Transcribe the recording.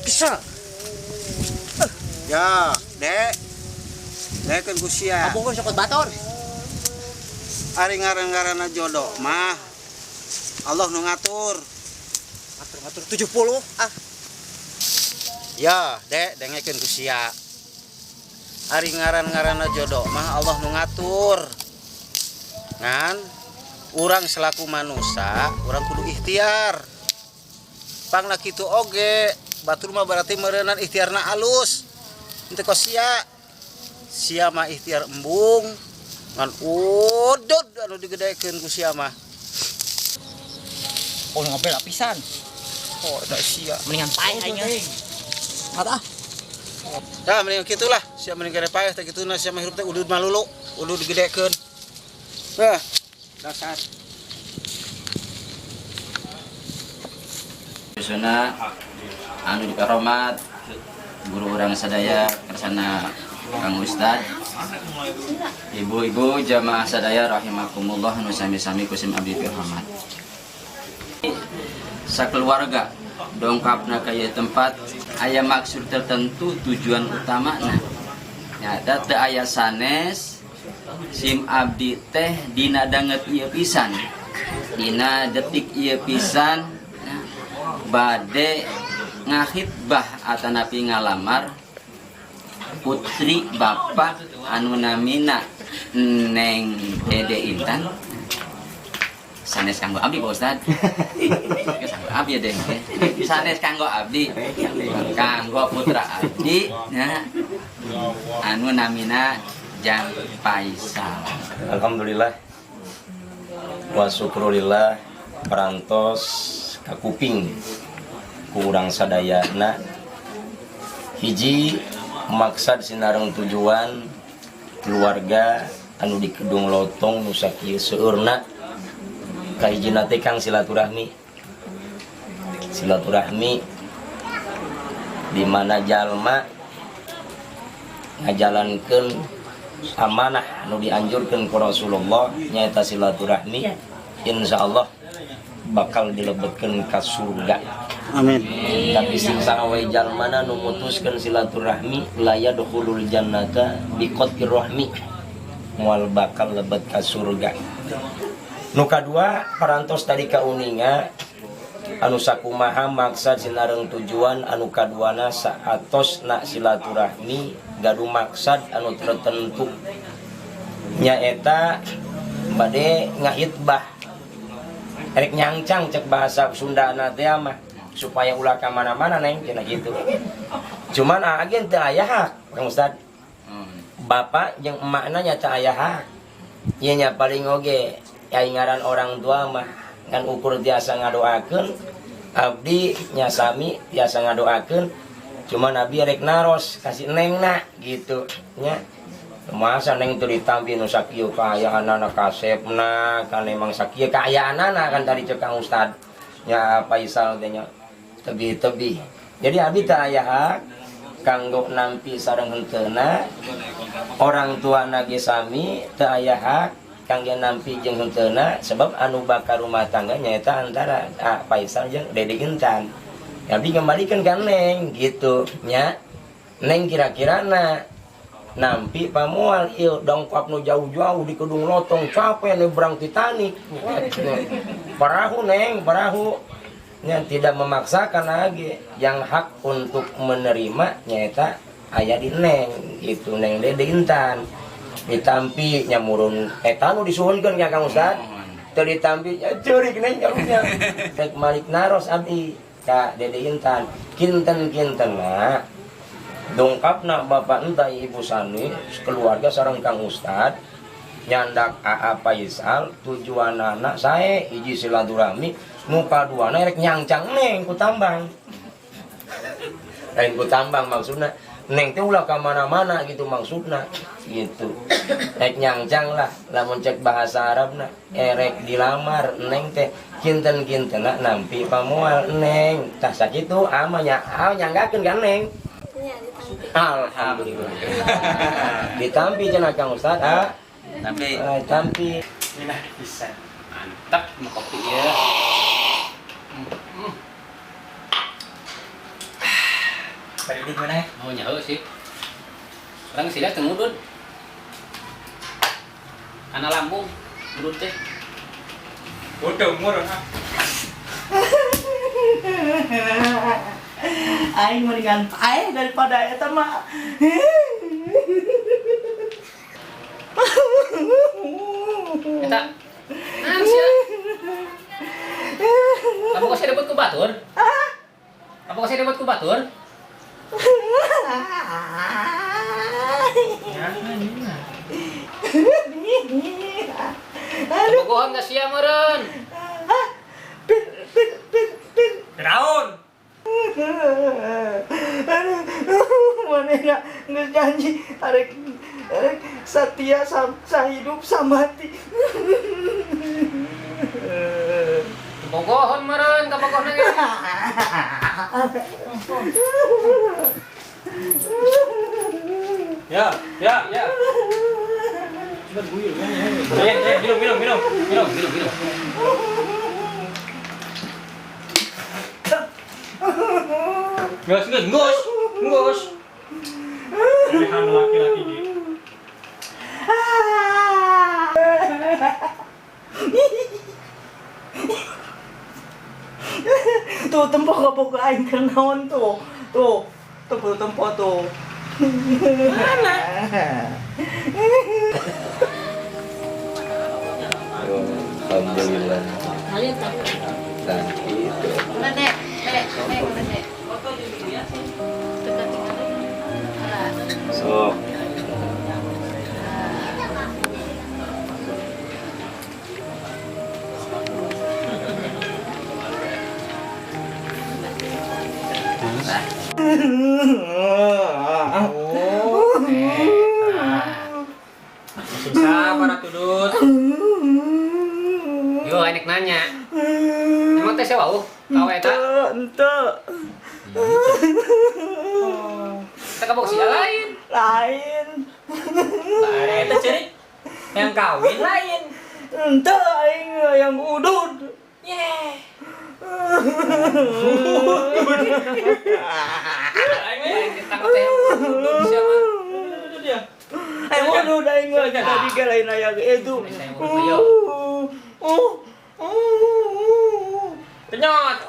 Bisa. Ya, Dek. Dek kan kusia. Abung sokot baton. Ari ngaran-ngaranna jodoh mah Allah nu ngatur. Ngatur 70 ah. Ya, Dek, dengekeun kusia. Ari ngaran-ngaranna jodoh mah Allah nu ngatur. Ngan urang selaku manusia, urang kudu ikhtiar. Pangna kitu oge, batur mah berarti meureunnan ikhtiarna alus. Henteu kos sia mah ikhtiar embung ngan udud anu digedekeun ku sia mah. Oh ngabel lapisan. Oh eta sia Mendingan paeh aja. Kata. Tah mending kitulah, sia mending kere paeh teh kituna sia mah hirup teh udud malulu, udud digedekeun. Bah, dasar. Susuna anu dikaromat guru urang sadaya kersana Kang Ustad, ibu-ibu jamaah sadaya rahimakumullah nu sami-sami kusim abdi firman. Sakeluarga dongkapna ka ieu tempat aya maksud tertentu tujuan utamana. Nyata teu aya sanes sim abdi teh dina danget ieu pisan. Dina detik ieu pisan bade ngahitbah atanapi ngalamar putri bapak anu namina Neng Dede Intan. Sanes kanggo abdi Pak Ustad. Kanggo abdi ya Deng. Sanes kanggo abdi. Kanggo putra abdi nya anu namina Jang Faisal. Alhamdulillah wa syukurillah parantos ka kuping ku urang sadayana hiji maksad sinareng tujuan keluarga anu di Kedung Lotong nu sakieu seueurna kahijina teh Kang silaturahmi di mana jalma ngajalankeun amanah anu dianjurkeun ku Rasulullah nyaeta silaturahmi insyaallah bakal dilebetkeun ka surga. Amin. Tapi sing sarawai jalmana nu mutuskeun silaturahmi la yadkhulul jannata biqadri rahmi moal bakal lebet ka surga. Nu kadua parantos tadi kauninga anu sakumaha maksad sinareng tujuan anu kaduana saatosna silaturahmi gaduh maksad anu tertentu nyaeta bade ngahitbah erek nyangcang cek bahasa Sundana teh mah supaya ulah ka mana-mana neng cenah kitu. Cuman agen teu aya hak Kang Ustad. Bapak jeung emakna nya teu aya hak. Ieu nya paling oge ngaran orang tua mah kan ukur tiasa ngadoakeun abdi nya sami tiasa ngadoakeun cuman abdi rek naros kasih nengna gitu nya. Masa neng teu ditampi nu sakieu kaayaanana kasepna kan emang sakieu kaayaanana kan tadi cek Kang Ustad nya Faisal teh nya tebi-tebi. Jadi abdi teu aya hak kanggo nampi sareng heuteuna orang tuana ge sami teu aya hak kanggo nampi jeung heuteuna sebab anu bakal rumah tangga nyaeta antara Faisal jeung Dede Intan. Abdi kembalikeun ka Neng gitu nya. Neng kira-kirana nampi pamual ieu dongkap nu jauh-jauh di Kedung Lotong capek nyebrang Titanic. Parahu Neng, parahu. Nya tidak memaksakan lagi yang hak untuk menerima nyata aya di Neng gitu Neng Dede Intan. Ditampi nyamurun eta nu disuhunkeun ka Kang Ustad. Teu ditampi ceurik Neng jalunya. Rek malik naros abdi ka Dede Intan. Kinten-kintenna dongkapna bapak entah ibu Sani keluarga sareng Kang Ustad nyandak AA Faisal tujuanana sae hiji silaturahmi nu kaduana rek nyangcang Neng ku tambang. Lain ku tambang maksudna Neng teh ulah ka mana-mana gitu maksudna gitu. Rek nyangcang lah lamun cek bahasa Arabna erek dilamar Neng teh kinten-kintenna nampi pamoal Neng tah sakitu ama nya nyanggakeun kan Neng. Alhamdulillah. Ditampi cenah Kang Ustad tampi. Nah bisa mantap mau kopi ya. Tadi di mana? Mau nyaho sih. Orang sila teu ngudud. Kana lambung ngudud teh. Bodoh murah. Aing mendingan aing daripada eta mah. Eta. Naon sia? Apa kau saya dapat ku batur? Apa kau saya dapat ku batur? Bogohan ka siya meureun. Raun. Mana nggak janji arek setia sahidup samati. Bogohan meureun ka bogohna ge. Ya. Coba buyur. Minum. Ngos. Pilihan laki-laki gitu. Tuh tempo kapok aing keur naon tuh. Tuh tempo tuh. Mana? Alhamdulillah. So. Sabar atuh Dut. Yo enek nanya. Emang teh sewa kawe eta? Ente. Kita kabok sia lain. Lain. Eta ceri. Yang kawin lain. Ente aing yang udud. Lain ditangkap teh udud sia mah. Aing udud aing mah tadi galain aya itu. Tenyot.